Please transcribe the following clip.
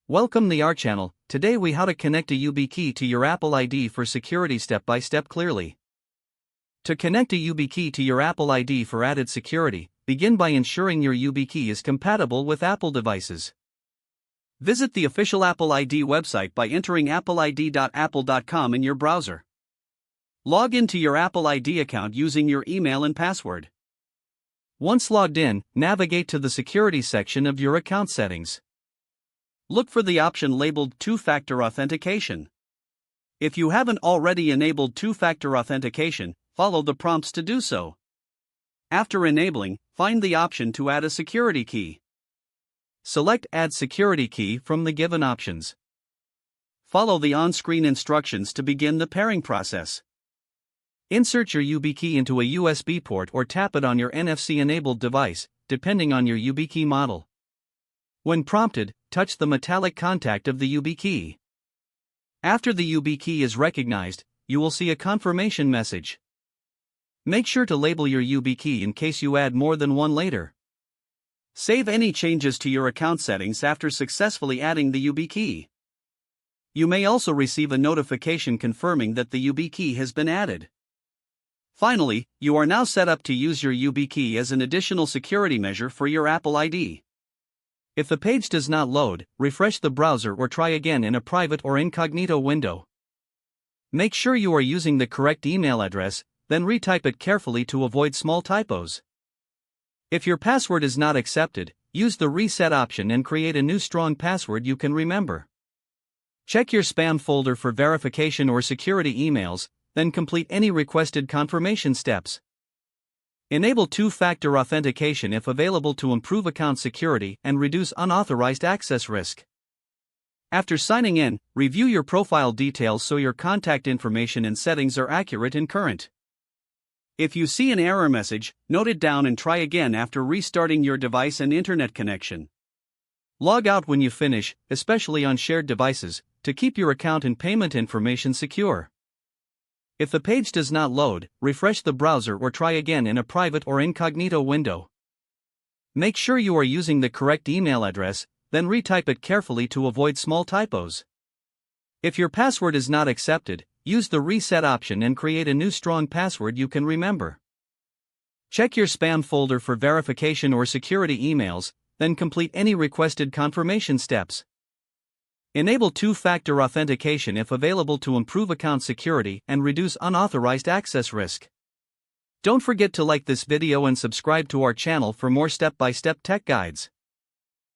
Welcome to our channel. Today we how to connect a YubiKey to your Apple ID for security step by step clearly. To connect a YubiKey to your Apple ID for added security, begin by ensuring your YubiKey is compatible with Apple devices. Visit the official Apple ID website by entering appleid.apple.com in your browser. Log into your Apple ID account using your email and password. Once logged in, navigate to the security section of your account settings. Look for the option labeled Two-Factor Authentication. If you haven't already enabled two-factor authentication, follow the prompts to do so. After enabling, find the option to add a security key. Select Add Security Key from the given options. Follow the on-screen instructions to begin the pairing process. Insert your YubiKey into a USB port or tap it on your NFC-enabled device, depending on your YubiKey model. When prompted, touch the metallic contact of the YubiKey. After the YubiKey is recognized, you will see a confirmation message. Make sure to label your YubiKey in case you add more than one later. Save any changes to your account settings after successfully adding the YubiKey. You may also receive a notification confirming that the YubiKey has been added. Finally, you are now set up to use your YubiKey as an additional security measure for your Apple ID. If the page does not load, refresh the browser or try again in a private or incognito window. Make sure you are using the correct email address, then retype it carefully to avoid small typos. If your password is not accepted, use the reset option and create a new strong password you can remember. Check your spam folder for verification or security emails, then complete any requested confirmation steps. Enable two-factor authentication if available to improve account security and reduce unauthorized access risk. After signing in, review your profile details so your contact information and settings are accurate and current. If you see an error message, note it down and try again after restarting your device and internet connection. Log out when you finish, especially on shared devices, to keep your account and payment information secure. If the page does not load, refresh the browser or try again in a private or incognito window. Make sure you are using the correct email address, then retype it carefully to avoid small typos. If your password is not accepted, use the reset option and create a new strong password you can remember. Check your spam folder for verification or security emails, then complete any requested confirmation steps. Enable two-factor authentication if available to improve account security and reduce unauthorized access risk. Don't forget to like this video and subscribe to our channel for more step-by-step tech guides.